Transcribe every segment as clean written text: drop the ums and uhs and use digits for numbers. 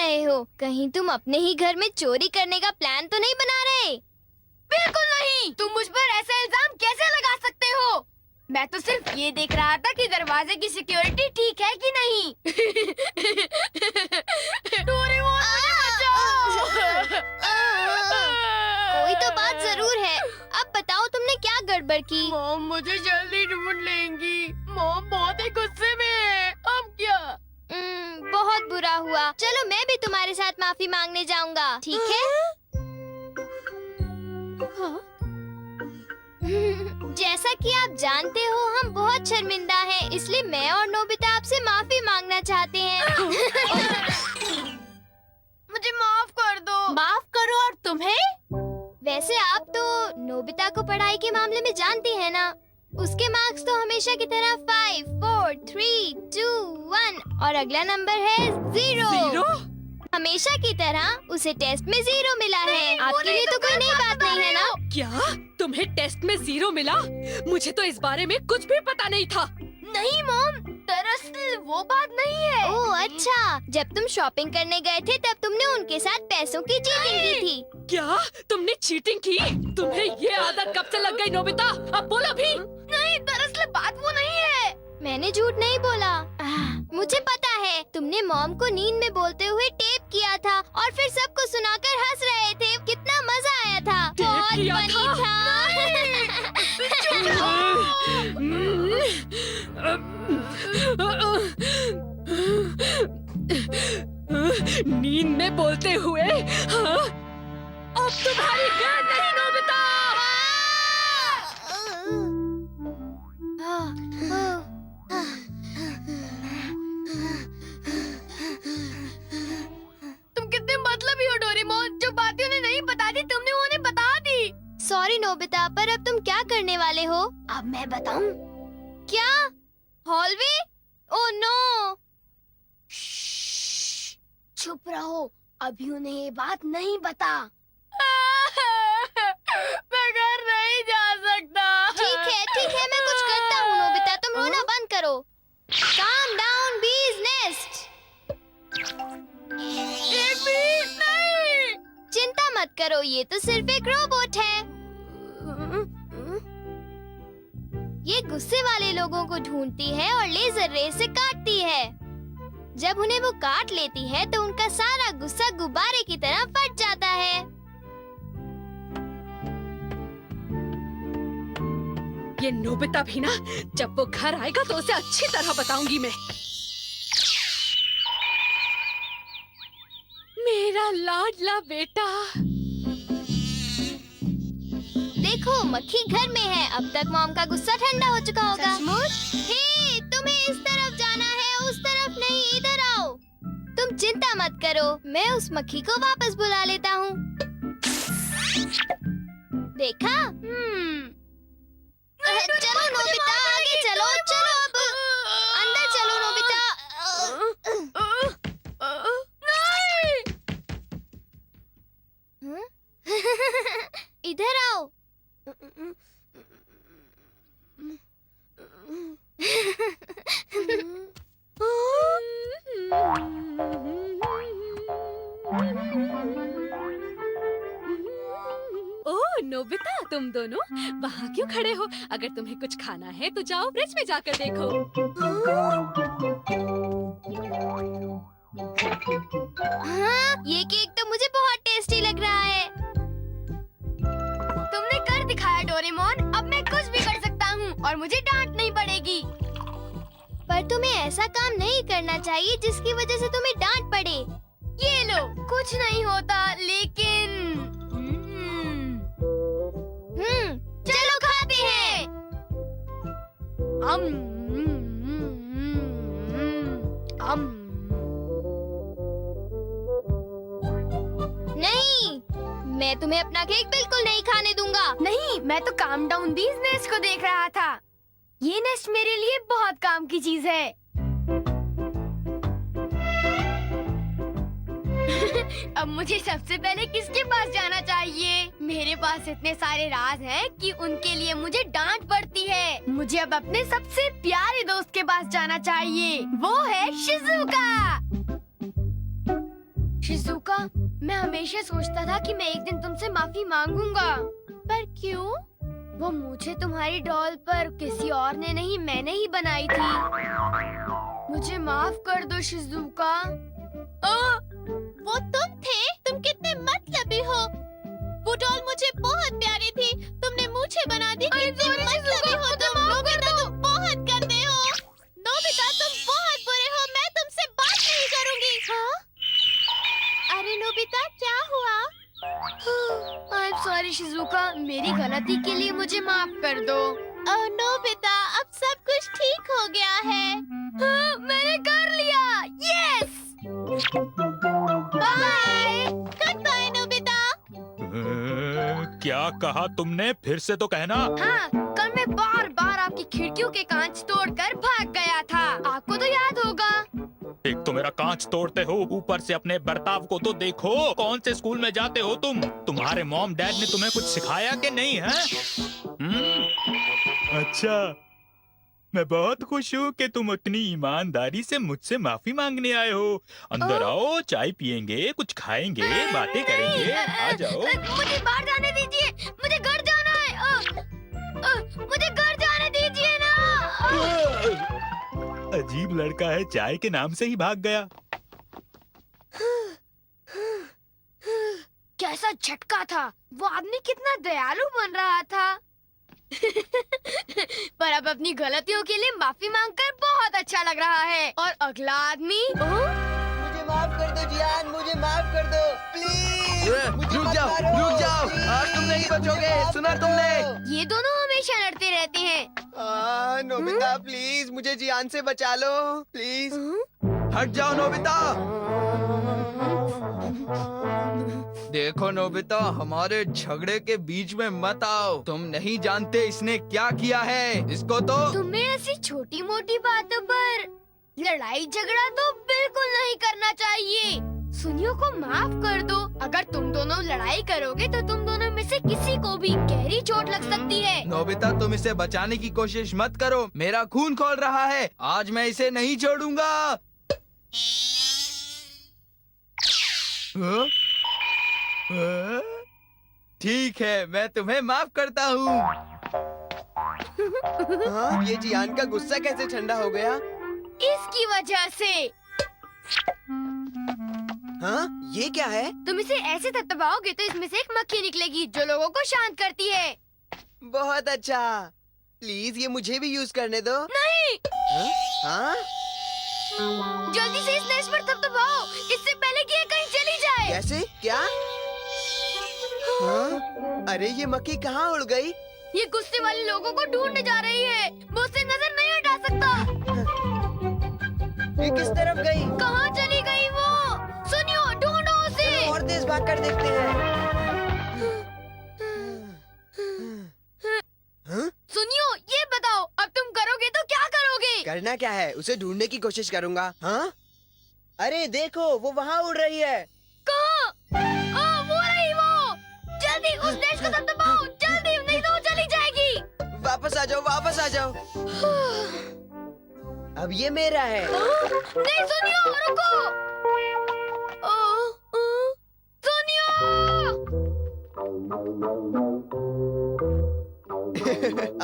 रहे हो? कहीं तुम अपने ही घर में चोरी करने का प्लान तो नहीं बना रहे? बिल्कुल नहीं। तुम मुझ पर ऐसा इल्जाम कैसे लगा सकते हो? मैं तो सिर्फ ये देख रहा था कि दरवाजे की सिक्योरिटी ठीक है कि नहीं। डोरेमोन, मुझे बचाओ। कोई तो बात जरूर है। अब बताओ तुमने क्या गड़बड़ की? मॉम मुझे जल्दी ढूंढ लेंगी। मॉम बहुत ही गुस्से में है। अब क्या? बहुत बुरा हुआ। चलो मैं भी तुम्हारे साथ माफी मांगने जाऊंगा, ठीक है? जैसा कि आप जानते हो हम बहुत शर्मिंदा हैं, इसलिए मैं और नोबिता आपसे माफी मांगना चाहते हैं। मुझे माफ कर दो। माफ करो और तुम्हें? वैसे आप तो नोबिता को पढ़ाई के मामले में जानती हैं ना? उसके मार्क्स तो हमेशा की तरह 5, 4, 3, 2, 1 और अगला नंबर है 0। हमेशा की तरह उसे टेस्ट में 0 मिला है। आपके लिए तो कोई नई बात नहीं है ना? क्या तुम्हें टेस्ट में 0 मिला? मुझे तो इस बारे में कुछ भी पता नहीं था। नहीं मॉम, दरअसल वो बात नहीं है। ओह अच्छा, जब तुम शॉपिंग करने गए थे तब तुमने उनके साथ पैसों की चीटिंग की थी। क्या तुमने चीटिंग की? तुम्हें ये आदत कब से लग गई नोबिता? अब बोलो भी। नहीं, दरअसल बात वो नहीं है। मैंने झूठ नहीं बोला। मुझे पता है, तुमने मॉम को नींद में बोलते हुए टेप किया था और फिर सबको सुनाकर हंस रहे थे। कितना मजा आया था। बहुत किया फनी था। नींद में बोलते हुए? हाँ? अब तुम्हारी गैर नहीं नोबिता। तुम कितने मतलबी हो डोरेमोन। जो बातें उन्हें नहीं बता दी तुमने उन्हें बता दी। सॉरी नोबिता, पर अब तुम क्या करने वाले हो? अब मैं बताऊं? क्या? हॉलवे? Oh no! चुप रहो, अभी उन्हें ये बात नहीं बता। मैं घर नहीं जा सकता। ठीक है, मैं कुछ करता हूँ नोबिता, तुम रोना बंद करो। Calm down, bee's nest. एक भी नहीं। चिंता मत करो, ये तो सिर्फ एक रोबोट है। ये गुस्से वाले लोगों को ढूंढती है और लेजर रे से काटती है। जब उन्हें वो काट लेती है तो उनका सारा गुस्सा गुब्बारे की तरह फट जाता है। ये नोबिता भी ना, जब वो घर आएगा तो उसे अच्छी तरह बताऊंगी मैं। मेरा लाडला बेटा। देखो मक्खी घर में है। अब तक मॉम का गुस्सा ठंडा हो चुका होगा। हे, तुम्हें इस तरफ जाना है, उस तरफ नहीं, इधर आओ। तुम चिंता मत करो, मैं उस मक्खी को वापस बुला लेता हूँ। देखा? चलो नोबिता, आगे चलो, चलो अब अंदर चलो नोबिता। इधर आओ। ओह नोबिता, तुम दोनों वहाँ क्यों खड़े हो? अगर तुम्हें कुछ खाना है तो जाओ फ्रिज में जाकर देखो। हाँ, ये केक तो मुझे बहुत टेस्टी लग रहा है। तुमने कर दिखाया डोरेमोन। अब मैं कुछ भी कर सकता हूँ और मुझे डांट नहीं पड़ेगी। पर तुम्हें ऐसा काम नहीं करना चाहिए जिसकी वजह से तुम्हें डांट पड़े। ये लो, कुछ नहीं होता, लेकिन चलो खाते हैं। नहीं, मैं तुम्हें अपना केक बिल्कुल नहीं खाने दूंगा। नहीं, मैं तो काम डाउन बीज नेस्ट को देख रहा था। ये नेस्ट मेरे लिए बहुत काम की चीज है। अब मुझे सबसे पहले किसके पास जाना चाहिए? मेरे पास इतने सारे राज हैं कि उनके लिए मुझे डांट पड़ती है। मुझे अब अपने सबसे प्यारे दोस्त के पास जाना चाहिए। वो है शिज़ुका। हमेशा सोचता था कि मैं एक दिन तुमसे माफी मांगूंगा। पर क्यों? वो मुझे तुम्हारी डॉल पर किसी और ने नहीं, मैंने ही बनाई थी। मुझे माफ कर दो शिजुका। वो तुम थे? तुम कितने मतलबी हो। वो डॉल मुझे बहुत प्यारी थी, तुमने मुझे बना दी। कितने मतलबी हो तुम। नोबिता तुम बहुत गंदे हो। नोबिता तुम बहुत बुरे हो, मैं तुमसे बात नहीं करूंगी। हाँ? अरे नोबिता क्या हुआ? आई एम सॉरी शिजुका, मेरी गलती के लिए मुझे माफ कर दो। ओह नोबिता, अब सब कुछ ठीक हो गया है। हाँ, मैंने कर लिया। Yes. Bye. Good bye Nobita. क्या कहा तुमने? फिर से तो कहना। हाँ, कल मैं बार बार आपकी खिड़कियों के कांच तोड़कर भाग गया था, आपको तो याद होगा। एक तो मेरा कांच तोड़ते हो, ऊपर से अपने बर्ताव को तो देखो। कौन से स्कूल में जाते हो तुम? तुम्हारे मॉम डैड ने तुम्हें कुछ सिखाया कि नहीं है? अच्छा, मैं बहुत खुश हूँ कि तुम उतनी ईमानदारी से मुझसे माफी मांगने आए हो। अंदर आओ, चाय पियेंगे, कुछ खाएंगे, बातें करेंगे। आ जाओ। मुझे बाहर जाने दीजिए, मुझे घर जाना है। मुझे घर जाने दीजिए ना। अजीब लड़का है, चाय के नाम से ही भाग गया। कैसा झटका था। वो आदमी कितना दयालु बन रहा था। पर अब अपनी गलतियों के लिए माफी मांगकर बहुत अच्छा लग रहा है। और अगला आदमी मुझे माफ कर दो जियान, मुझे माफ कर दो प्लीज। रुक जाओ, आज तुम नहीं बचोगे, सुना तुमने? ये दोनों हमेशा लड़ते रहते हैं। नोबिता प्लीज मुझे जियान से बचा लो प्लीज। हट जाओ नोबिता। देखो नोबिता, हमारे झगड़े के बीच में मत आओ। तुम नहीं जानते इसने क्या किया है। इसको तो तुम्हें ऐसी छोटी मोटी बातों पर लड़ाई झगड़ा तो बिल्कुल नहीं करना चाहिए। सुनियो को माफ कर दो। अगर तुम दोनों लड़ाई करोगे तो तुम दोनों में से किसी को भी गहरी चोट लग सकती है। नोबिता, तुम इसे बचाने की कोशिश मत करो। मेरा खून खौल रहा है, आज मैं इसे नहीं छोड़ूंगा। ठीक है, मैं तुम्हें माफ करता हूँ। ये जियान का गुस्सा कैसे ठंडा हो गया? इसकी वजह से। हाँ, ये क्या है? तुम इसे ऐसे थपथपाओगे तो इसमें से एक मक्खी निकलेगी जो लोगों को शांत करती है। बहुत अच्छा, प्लीज ये मुझे भी यूज करने दो। नहीं। हाँ? जल्दी से इस नेश पर थपथपाओ, इससे पहले कि ये कहीं चली जाए। कैसे? क्या? हाँ? अरे ये मक्खी कहाँ उड़ गई? ये गुस्से वाले लोगों को ढूंढने जा रही है। वो उससे नजर नहीं हटा सकता। ये किस तरफ गई? कहाँ चली गई वो? सुनियो, ढूंढो उसे। और तेज भागकर देखते हैं। हाँ? सुनियो, ये बताओ अब तुम करोगे तो क्या करोगे? करना क्या है? उसे ढूंढने की कोशिश करूंगा। हाँ? अरे देखो, वो वहाँ उड़ रही है। कहाँ? वो रही वो। जल्दी उस देश को दबाओ, जल्दी, नहीं तो वो चली जाएगी। वापस आ जाओ, वापस आ जाओ। अब ये मेरा है। नहीं सुनियो, रुको। सुनियो।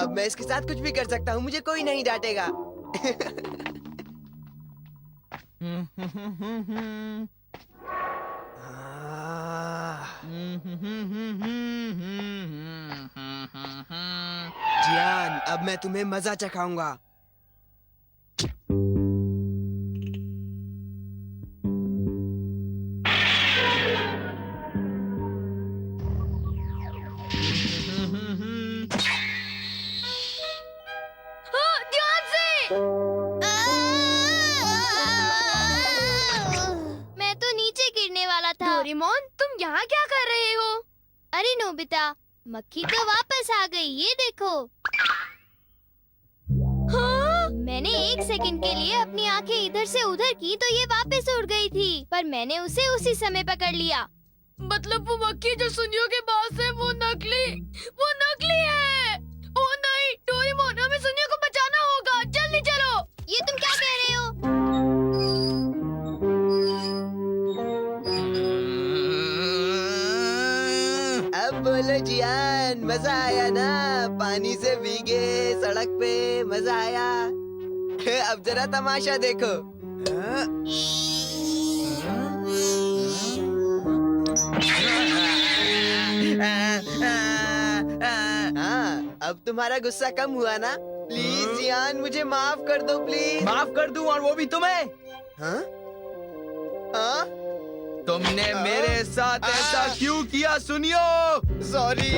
अब मैं इसके साथ कुछ भी कर सकता हूँ, मुझे कोई नहीं डांटेगा। जियान, अब मैं तुम्हें मजा चखाऊंगा। ध्यान से। मैं तो नीचे गिरने वाला था। डोरेमोन, तुम यहाँ क्या कर रहे हो? अरे नोबिता, मक्खी तो वापस आ गई, ये देखो। हाँ? मैंने एक सेकंड के लिए अपनी आंखें इधर से उधर की तो ये वापस उड़ गई थी, पर मैंने उसे उसी समय पकड़ लिया। मतलब वो मक्खी जो सुनियो के पास है वो नकली है। ओ नहीं, डोरेमोन, हमें सुनियो को बचाना होगा, जल्दी चलो। ये तुम क्या कह रहे हो? बोलो जियान, मजा आया ना? पानी से भीगे सड़क पे, मजा आया। अब जरा तमाशा देखो। हाँ, अब तुम्हारा गुस्सा कम हुआ ना? प्लीज जियान, मुझे माफ कर दो प्लीज। माफ कर दूं, और वो भी तुम्हें? हाँ? हाँ? तुमने मेरे साथ ऐसा क्यों किया? सुनियो। सॉरी।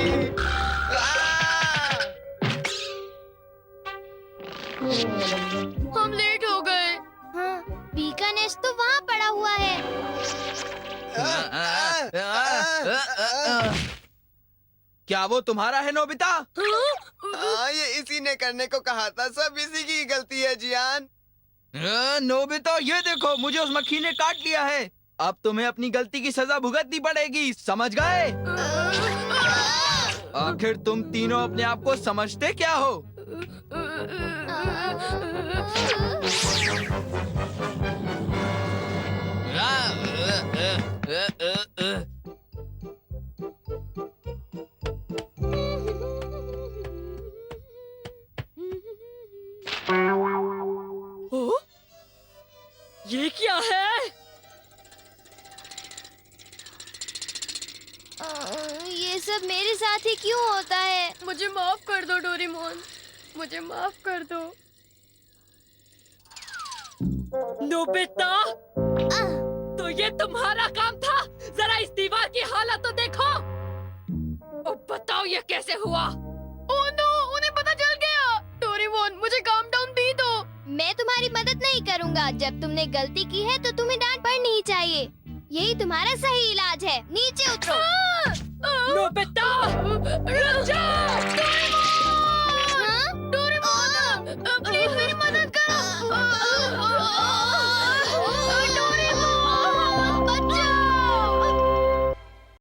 हम लेट हो गए। हाँ, बी का नेस्ट तो वहाँ पड़ा हुआ है। क्या वो तुम्हारा है नोबिता? हाँ, ये इसी ने करने को कहा था। सब इसी की गलती है जियान। नोबिता, ये देखो, मुझे उस मक्खी ने काट लिया है। अब तुम्हें अपनी गलती की सजा भुगतनी पड़ेगी, समझ गए? आखिर तुम तीनों अपने आप को समझते क्या हो? ओ? ये क्या है? ये सब मेरे साथ ही क्यों होता है? मुझे माफ कर दो डोरेमोन, मुझे माफ कर दो। नोबिता, तो ये तुम्हारा काम था? जरा इस दीवार की हालत तो देखो। अब बताओ ये कैसे हुआ? ओह नो, उन्हें पता चल गया। डोरेमोन, मुझे काम डाउन भी दो। मैं तुम्हारी मदद नहीं करूँगा। जब तुमने गलती की है तो तुम्हें डांट पड़नी ही चाहिए। यही तुम्हारा सही इलाज है। नीचे उतरो। नोबिता, रुक जाओ!